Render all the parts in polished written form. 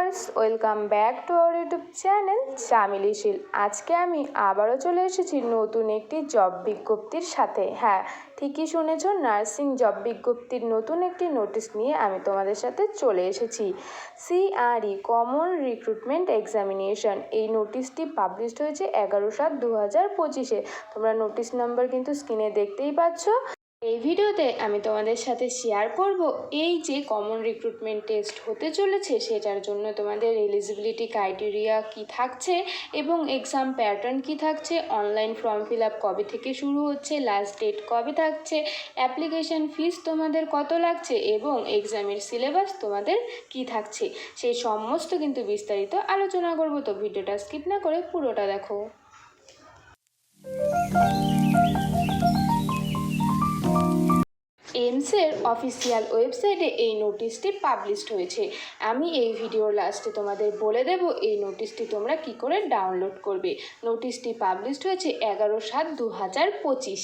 Viewers, welcome back to our YouTube channel Chameli Shil. আজকে আমি আবারও চলে এসেছি নতুন একটি জব বিজ্ঞপ্তির সাথে। হ্যাঁ, ঠিকই শুনেছ, নার্সিং জব বিজ্ঞপ্তির নতুন একটি নোটিশ নিয়ে আমি তোমাদের সাথে চলে এসেছি। CRE কমন রিক্রুটমেন্ট এক্সামিনেশন, এই নোটিশটি পাবলিশড হয়েছে 11/7/2025-এ। তোমরা নোটিশ নাম্বার কিন্তু স্ক্রিনে দেখতেই পাচ্ছ। এই ভিডিওতে আমি তোমাদের সাথে শেয়ার করব এই যে কমন রিক্রুটমেন্ট টেস্ট হতে চলেছে সেটার জন্য তোমাদের এলিজিবিলিটি ক্রাইটেরিয়া কি থাকছে এবং এক্সাম প্যাটার্ন কি থাকছে, অনলাইন ফর্ম ফিল আপ কবে থেকে শুরু হচ্ছে, লাস্ট ডেট কবে থাকছে, অ্যাপ্লিকেশন ফিস তোমাদের কত লাগছে এবং এক্সামের সিলেবাস তোমাদের কি থাকছে, সেই সমস্ত কিন্তু বিস্তারিত আলোচনা করব। তো ভিডিওটা স্কিপ না করে পুরোটা দেখো। এইমসের অফিসিয়াল ওয়েবসাইটে এই নোটিশটি পাবলিশড হয়েছে। আমি এই ভিডিওর লাস্টে তোমাদের বলে দেব এই নোটিশটি তোমরা কি করে ডাউনলোড করবে। নোটিশটি পাবলিশড হয়েছে 11/7/2025।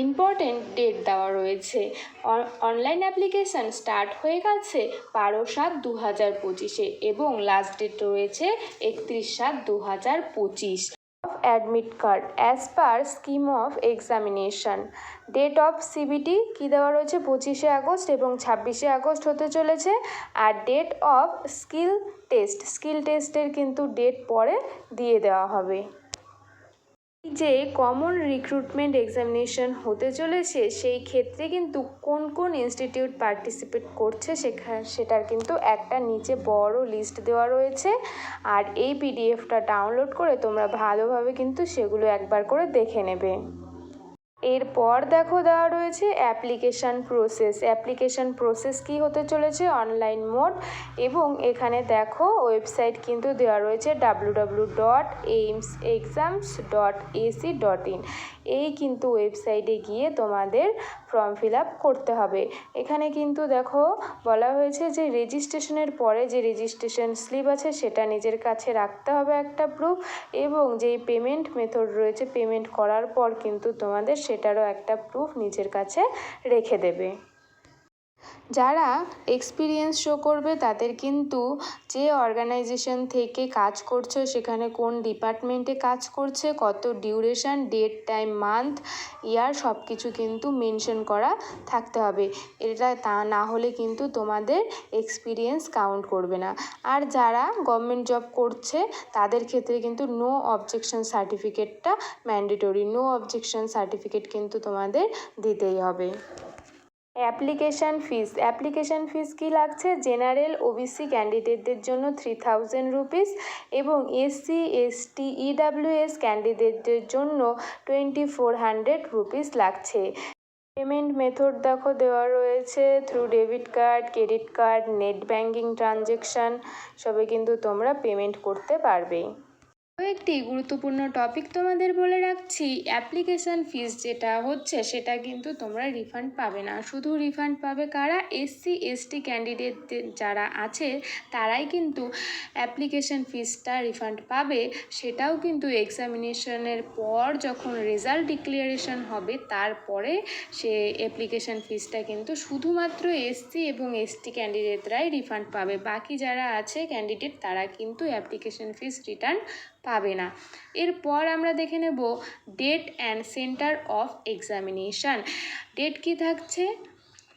ইম্পর্টেন্ট ডেট দেওয়া রয়েছে। অনলাইন অ্যাপ্লিকেশান স্টার্ট হয়ে গেছে 12/7/2025-এ এবং লাস্ট ডেট রয়েছে 31/7/2025। Admit card as per scheme of examination. Date of CBT কী দেওয়া রয়েছে 25শে আগস্ট এবং 26শে আগস্ট হতে চলেছে। আর ডেট অফ স্কিল টেস্টের কিন্তু ডেট পরে দিয়ে দেওয়া হবে। যে কমন রিক্রুটমেন্ট এক্সামিনেশন হতে চলেছে সেই ক্ষেত্রে কিন্তু কোন কোন ইনস্টিটিউট পার্টিসিপেট করছে সেটার কিন্তু একটা নিচে বড় লিস্ট দেওয়া রয়েছে। আর এই পিডিএফটা ডাউনলোড করে তোমরা ভালোভাবে কিন্তু সেগুলো একবার করে দেখে নেবে। এরপর দেখো দেওয়া রয়েছে অ্যাপ্লিকেশান প্রসেস কি হতে চলেছে অনলাইন মোড, এবং এখানে দেখো ওয়েবসাইট কিন্তু দেওয়া রয়েছে www.aimsexams.ac.in। এই কিন্তু ওয়েবসাইটে গিয়ে তোমাদের ফর্ম ফিল আপ করতে হবে। এখানে কিন্তু দেখো বলা হয়েছে যে রেজিস্ট্রেশনের পরে যে রেজিস্ট্রেশন স্লিপ আছে সেটা নিজের কাছে রাখতে হবে একটা প্রুফ, এবং যেই পেমেন্ট মেথড রয়েছে পেমেন্ট করার পর কিন্তু তোমাদের সেটারও একটা প্রুফ নিজের কাছে রেখে দেবে। যারা এক্সপিরিয়েন্স শো করবে তাদের কিন্তু যে অর্গানাইজেশন থেকে কাজ করছো সেখানে কোন ডিপার্টমেন্টে কাজ করছে, কত ডিউরেশন, ডেট, টাইম, মান্থ, ইয়ার সব কিছু কিন্তু মেনশন করা থাকতে হবে। এটা তা না হলে কিন্তু তোমাদের এক্সপিরিয়েন্স কাউন্ট করবে না। আর যারা গভর্নমেন্ট জব করছে তাদের ক্ষেত্রে কিন্তু নো অবজেকশন সার্টিফিকেটটা ম্যান্ডেটরি। নো অবজেকশন সার্টিফিকেট কিন্তু তোমাদের দিতেই হবে। অ্যাপ্লিকেশান ফিস কী লাগছে, জেনারেল ওবিসি ক্যান্ডিডেটদের জন্য 3000 রুপিস এবং SC ST EWS ক্যান্ডিডেটদের জন্য 2400 রুপিস লাগছে। পেমেন্ট মেথড দেখো দেওয়া রয়েছে through debit card, credit card, net banking transaction সবে কিন্তু তোমরা পেমেন্ট করতে পারবে। একটি গুরুত্বপূর্ণ টপিক তোমাদের বলে রাখছি, অ্যাপ্লিকেশান ফিস যেটা হচ্ছে সেটা কিন্তু তোমরা রিফান্ড পাবে না। শুধু রিফান্ড পাবে কারা, SC ST ক্যান্ডিডেট যারা আছে তারাই কিন্তু অ্যাপ্লিকেশান ফিসটা রিফান্ড পাবে। সেটাও কিন্তু এক্সামিনেশনের পর যখন রেজাল্ট ডিক্লারেশন হবে তারপরে সে অ্যাপ্লিকেশান ফিসটা কিন্তু শুধুমাত্র SC এবং ST ক্যান্ডিডেটরাই রিফান্ড পাবে। বাকি যারা আছে ক্যান্ডিডেট তারা কিন্তু অ্যাপ্লিকেশান ফিস রিটার্ন পাবে না। এরপর আমরা দেখে নেব date and centre of examination. Date কি থাকছে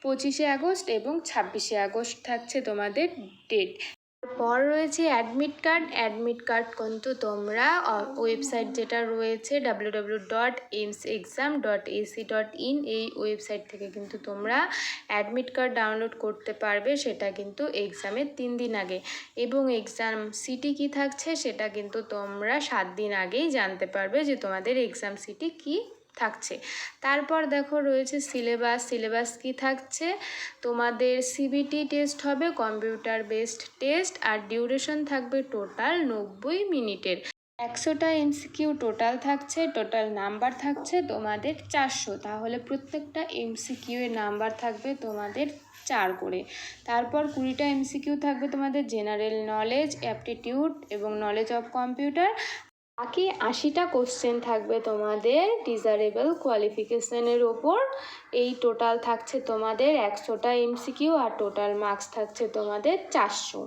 25শে আগস্ট এবং 26শে আগস্ট থাকছে তোমাদের ডেট। পর রয়েছে অ্যাডমিট কার্ড কিন্তু তোমরা ওয়েবসাইট যেটা রয়েছে www.aimsexam.ac.in এই ওয়েবসাইট থেকে কিন্তু তোমরা অ্যাডমিট কার্ড ডাউনলোড করতে পারবে, সেটা কিন্তু এক্সামের 3 দিন আগে। এবং এক্সাম সিটি কি থাকছে সেটা কিন্তু তোমরা 7 দিন আগেই জানতে পারবে যে তোমাদের এক্সাম সিটি কি থাকছে। তারপর দেখো রয়েছে সিলেবাস কি থাকছে, তোমাদের CBT টেস্ট হবে, কম্পিউটার বেসড টেস্ট, আর ডিউরেশন থাকবে টোটাল 90 মিনিটের। 100টা MCQ টোটাল থাকছে, টোটাল নাম্বার থাকছে তোমাদের 400, তাহলে প্রত্যেকটা MCQ এর নাম্বার থাকবে তোমাদের 4 করে। তারপর 20টা MCQ থাকবে তোমাদের জেনারেল নলেজ, অ্যাপটিটিউড এবং নলেজ অফ কম্পিউটার। বাকি 80টা কোশ্চেন থাকবে তোমাদের ডিজারেবল কোয়ালিফিকেশনের ওপর। এই টোটাল থাকছে তোমাদের 100টা MCQ আর টোটাল মার্কস থাকছে তোমাদের 400।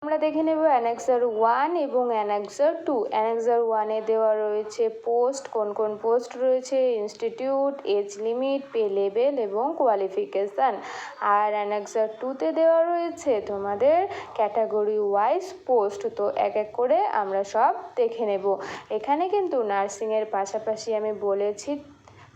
আমরা দেখে নেব অ্যানেক্সার 1 এবং অ্যানেক্সার 2। অ্যানেক্সার 1-এ দেওয়া রয়েছে পোস্ট, কোন কোন পোস্ট রয়েছে, institute, age limit, pay level এবং কোয়ালিফিকেশান। আর অ্যানেক্সার 2-তে দেওয়া রয়েছে তোমাদের ক্যাটাগরি ওয়াইজ পোস্ট। তো এক এক করে আমরা সব দেখে নেব। এখানে কিন্তু নার্সিংয়ের পাশাপাশি আমি বলেছি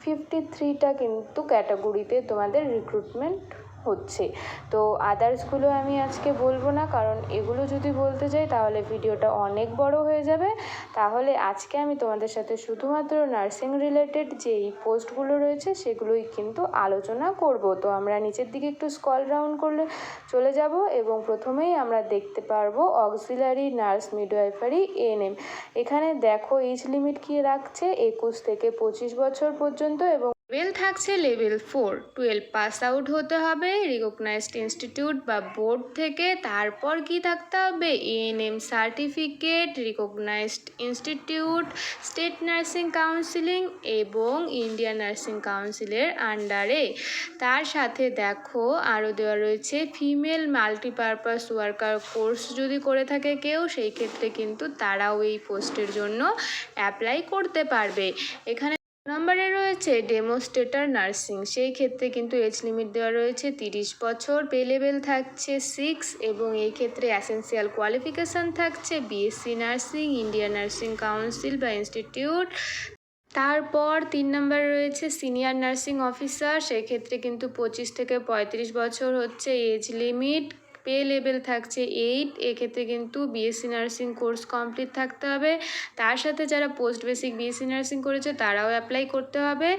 53টা কিন্তু ক্যাটাগরিতে তোমাদের রিক্রুটমেন্ট হচ্ছে। তো আদার্সগুলো আমি আজকে বলবো না, কারণ এগুলো যদি বলতে যাই তাহলে ভিডিওটা অনেক বড় হয়ে যাবে। তাহলে আজকে আমি তোমাদের সাথে শুধুমাত্র নার্সিং রিলেটেড যেই পোস্টগুলো রয়েছে সেগুলোই কিন্তু আলোচনা করব। তো আমরা নিচের দিকে একটু স্ক্রল ডাউন করলে চলে যাব এবং প্রথমেই আমরা দেখতে পারবো অক্সিলারি নার্স মিডওয়াইফারি এএনএম। এখানে দেখো এজ লিমিট কি রাখছে, 21 থেকে 25 বছর পর্যন্ত, এবং লেভেল থাকছে লেভেল 4। 12 পাস আউট হতে হবে রিকগনাইজড ইনস্টিটিউট বা বোর্ড থেকে। তারপর কি থাকতে হবে, ANM certificate, recognised institute, state nursing counselling এবং ইন্ডিয়ান নার্সিং কাউন্সিলের আন্ডারে। তার সাথে দেখো আরও দেওয়া রয়েছে ফিমেল মাল্টিপারপাস ওয়ার্কার কোর্স যদি করে থাকে কেউ, সেই ক্ষেত্রে কিন্তু তারাও এই পোস্টের জন্য অ্যাপ্লাই করতে পারবে। এখানে নম্বরে রয়েছে ডেমোস্ট্রেটর নার্সিং, সেই ক্ষেত্রে কিন্তু এজ লিমিট দেওয়া রয়েছে 30 বছর, পে লেভেল থাকছে 6 এবং এই ক্ষেত্রে অ্যাসেন্সিয়াল কোয়ালিফিকেশান থাকছে BSc nursing, Indian nursing council বা ইনস্টিটিউট। তারপর 3 নম্বরে রয়েছে সিনিয়র নার্সিং অফিসার, সেক্ষেত্রে কিন্তু 25 থেকে 35 বছর হচ্ছে এজ লিমিট, পে লেভেল থাকছে 8। এক্ষেত্রে কিন্তু বিএসসি নার্সিং কোর্স কমপ্লিট থাকতে হবে। তার সাথে যারা পোস্ট বেসিক বিএসসি নার্সিং করেছে তারাও অ্যাপ্লাই করতে হবে।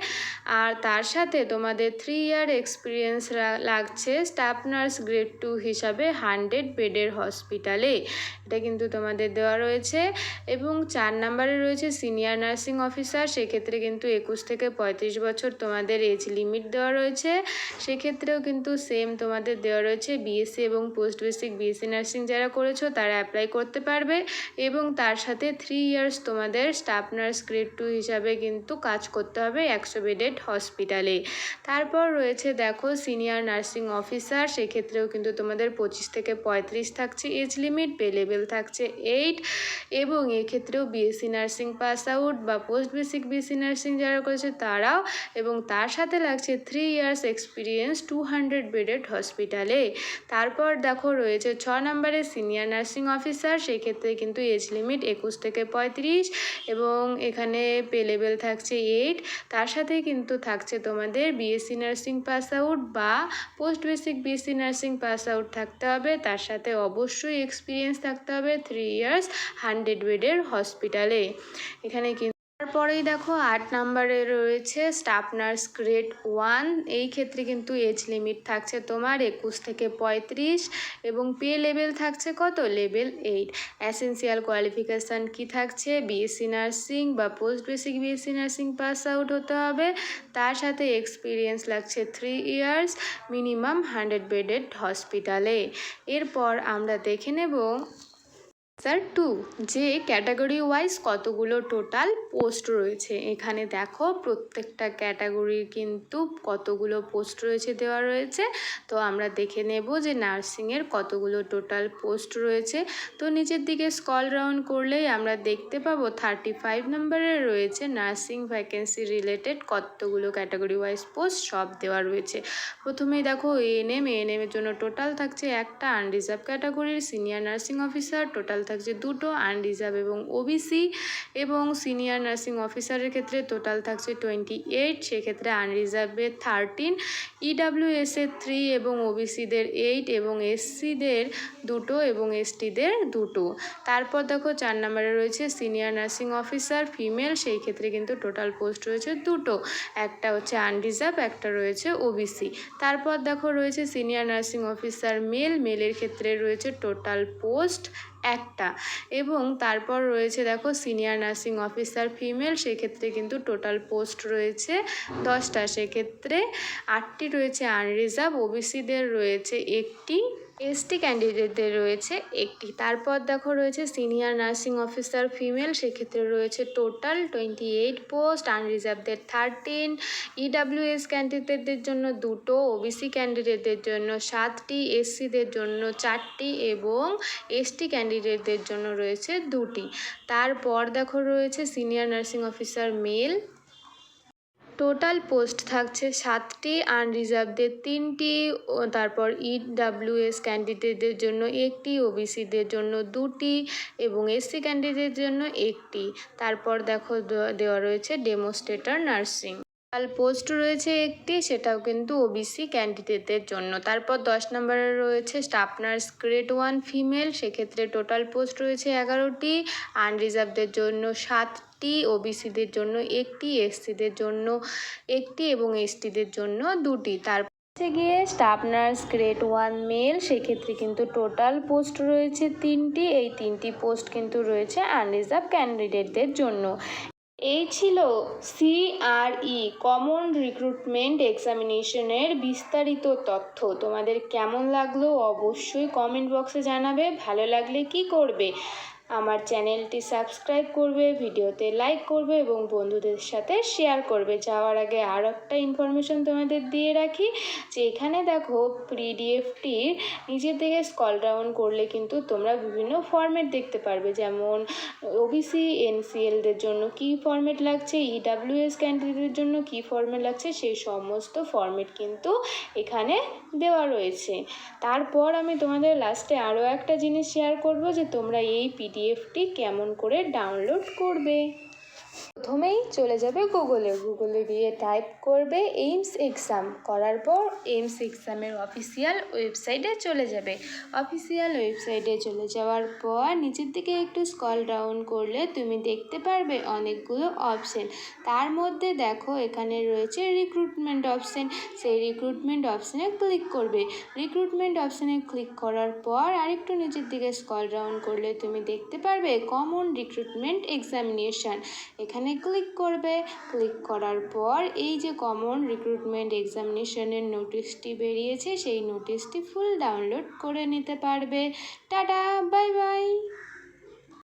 আর তার সাথে তোমাদের 3 ইয়ার এক্সপিরিয়েন্স লাগছে স্টাফ নার্স গ্রেড 2 হিসাবে 100 বেডের হসপিটালে, এটা কিন্তু তোমাদের দেওয়া রয়েছে। এবং 4 নম্বরে রয়েছে সিনিয়র নার্সিং অফিসার, সেক্ষেত্রে কিন্তু 21 থেকে 35 বছর তোমাদের এজ লিমিট দেওয়া রয়েছে। সেক্ষেত্রেও কিন্তু সেম তোমাদের দেওয়া রয়েছে বিএসসি এবং পোস্ট বেসিক বিএসসি নার্সিং যারা করেছো তারা অ্যাপ্লাই করতে পারবে। এবং তার সাথে 3 ইয়ার্স তোমাদের স্টাফ নার্স গ্রেড 2 হিসাবে কিন্তু কাজ করতে হবে 100 বেডেড হসপিটালে। তারপর রয়েছে দেখো সিনিয়র নার্সিং অফিসার, সেক্ষেত্রেও কিন্তু তোমাদের 25 থেকে 35 থাকছে এজ লিমিট, পে লেভেল থাকছে 8 এবং এক্ষেত্রেও বিএসসি নার্সিং পাস আউট বা পোস্ট বেসিক বিএসসি নার্সিং যারা করেছে তারাও, এবং তার সাথে লাগছে 3 ইয়ার্স এক্সপিরিয়েন্স 200 বেডেড হসপিটালে। তারপর দেখো রয়েছে 6 নম্বরে সিনিয়র নার্সিং অফিসার, সেই ক্ষেত্রে কিন্তু এজ লিমিট 21 থেকে 35 এবং এখানে পে লেভেল থাকছে 8। তার সাথে কিন্তু থাকছে তোমাদের বিএসসি নার্সিং পাস আউট বা post basic BSc nursing pass out থাকতে হবে। তার সাথে অবশ্যই এক্সপিরিয়েন্স থাকতে হবে 3 ইয়ার্স 100 বেডের হসপিটালে। এখানে তারপরেই দেখো 8 নম্বরে রয়েছে স্টাফ নার্স গ্রেড 1, এই ক্ষেত্রে কিন্তু এজ লিমিট থাকছে তোমার 21 থেকে 35 এবং পে লেভেল থাকছে কত, লেভেল 8। অ্যাসেন্সিয়াল কোয়ালিফিকেশান কি থাকছে, বিএসসি নার্সিং বা post basic BSc nursing pass out হতে হবে। তার সাথে এক্সপিরিয়েন্স লাগছে 3 ইয়ার্স, মিনিমাম 100 বেডেড হসপিটালে। এরপর আমরা দেখে নেব স্যার 2 যে ক্যাটাগরি ওয়াইজ কতগুলো টোটাল পোস্ট রয়েছে। এখানে দেখো প্রত্যেকটা ক্যাটাগরির কিন্তু কতগুলো পোস্ট রয়েছে দেওয়া রয়েছে। তো আমরা দেখে নেব যে নার্সিংয়ের কতগুলো টোটাল পোস্ট রয়েছে। তো নিচের দিকে স্ক্রল ডাউন করলেই আমরা দেখতে পাবো 35 নম্বরে রয়েছে নার্সিং ভ্যাকেন্সি রিলেটেড কতগুলো ক্যাটাগরি ওয়াইজ পোস্ট সব দেওয়া রয়েছে। প্রথমেই দেখো এএনএম এর জন্য টোটাল থাকছে একটা, আনরিজার্ভ ক্যাটাগরির সিনিয়র নার্সিং অফিসার টোটাল থাকছে 2টো, আনরিজার্ভ এবং ওবিসি। এবং সিনিয়র নার্সিং অফিসারের ক্ষেত্রে টোটাল থাকছে 28, সেক্ষেত্রে আনরিজার্ভের 13, ইডাব্লিউএসের 3 এবং ওবিসিদের 8 এবং এসসিদের 2টো এবং এসটিদের 2টো। তারপর দেখো 4 নম্বরে রয়েছে সিনিয়র নার্সিং অফিসার ফিমেল, সেই ক্ষেত্রে কিন্তু টোটাল পোস্ট রয়েছে 2টো, একটা হচ্ছে আনরিজার্ভ, একটা রয়েছে ওবিসি। তারপর দেখো রয়েছে সিনিয়র নার্সিং অফিসার মেলের ক্ষেত্রে রয়েছে টোটাল পোস্ট একটা। এবং তারপর রয়েছে দেখো সিনিয়র নার্সিং অফিসার ফিমেল, সেক্ষেত্রে কিন্তু টোটাল পোস্ট রয়েছে 10টা, সেক্ষেত্রে 8টি রয়েছে আনরিজার্ভ, ওবিসিদের রয়েছে 1টি এসটি ক্যান্ডিডেটদের রয়েছে একটি। তারপর দেখো রয়েছে সিনিয়র নার্সিং অফিসার ফিমেল, সেক্ষেত্রে রয়েছে টোটাল 28 পোস্ট, আনরিজার্ভদের 13, ইডাব্লিউএস ক্যান্ডিডেটদের জন্য 2টো, ওবিসি ক্যান্ডিডেটদের জন্য 7টি, এসসিদের জন্য 4টি এবং এসটি ক্যান্ডিডেটদের জন্য রয়েছে 2টি। তারপর দেখো রয়েছে senior nursing officer male, total post থাকছে 7টি, আনরিজার্ভদের 3টি, তারপর ইডাব্লিউএস ক্যান্ডিডেটদের জন্য 1টি, ওবিসিদের জন্য 2টি এবং এসসি ক্যান্ডিডেটদের জন্য 1টি। তারপর দেখো দেওয়া রয়েছে ডেমোস্ট্রেটর নার্সিং, টোটাল পোস্ট রয়েছে 1টি, সেটাও কিন্তু ওবিসি ক্যান্ডিডেটদের জন্য। তারপর 10 নম্বরে রয়েছে স্টাফ নার্স গ্রেড 1 ফিমেল, সেক্ষেত্রে টোটাল পোস্ট রয়েছে 11টি, আনরিজার্ভদের জন্য 7টি, ওবিসিদের জন্য 1টি, এসসিদের জন্য 1টি এবং এসটিদের জন্য 2টি। তারপর গিয়ে স্টাফ নার্স গ্রেড 1 মেল, সেক্ষেত্রে কিন্তু টোটাল পোস্ট রয়েছে 3টি, এই 3টি পোস্ট কিন্তু রয়েছে আনরিজার্ভ ক্যান্ডিডেটদের জন্য। এই ছিল সিআরই কমন রিক্রুটমেন্ট এক্সামিনেশনের বিস্তারিত তথ্য। তোমাদের কেমন লাগলো অবশ্যই কমেন্ট বক্সে জানাবে। ভালো লাগলে কি করবে, আমার চ্যানেলটি সাবস্ক্রাইব করবে, ভিডিওতে লাইক করবে এবং বন্ধুদের সাথে শেয়ার করবে। যাওয়ার আগে আরও একটা ইনফরমেশন তোমাদের দিয়ে রাখি যে এখানে দেখো পিডিএফটির নিচের দিকে স্ক্রল ডাউন করলে কিন্তু তোমরা বিভিন্ন ফরম্যাট দেখতে পারবে, যেমন ওবিসি এনসিএলদের জন্য কী ফরম্যাট লাগছে, ইডাব্লিউএস ক্যান্ডিডেটের জন্য কী ফরম্যাট লাগছে, সেই সমস্ত ফরম্যাট কিন্তু এখানে দেওয়া রয়েছে। তারপর আমি তোমাদের লাস্টে আরও একটা জিনিস শেয়ার করব যে তোমরা এই পিডিএফটি কেমন করে ডাউনলোড করবে। প্রথমেই চলে যাবে গুগলে গিয়ে টাইপ করবে এইমস এক্সাম, করার পর এইমস এক্সামের অফিসিয়াল ওয়েবসাইটে চলে যাবে। অফিসিয়াল ওয়েবসাইটে চলে যাওয়ার পর নিচের দিকে একটু স্ক্রল ডাউন করলে তুমি দেখতে পারবে অনেকগুলো অপশন। তার মধ্যে দেখো এখানে রয়েছে রিক্রুটমেন্ট অপশন, সেই রিক্রুটমেন্ট অপশানে ক্লিক করবে। রিক্রুটমেন্ট অপশানে ক্লিক করার পর আরেকটু নিচের দিকে স্ক্রল ডাউন করলে তুমি দেখতে পারবে কমন রিক্রুটমেন্ট এক্সামিনেশান, এখানে ক্লিক করবে। ক্লিক করার পর এই যে কমন রিক্রুটমেন্ট এক্সামিনেশনের নোটিশটি বেরিয়েছে, সেই নোটিশটি ফুল ডাউনলোড করে নিতে পারবে। Tata, bye bye.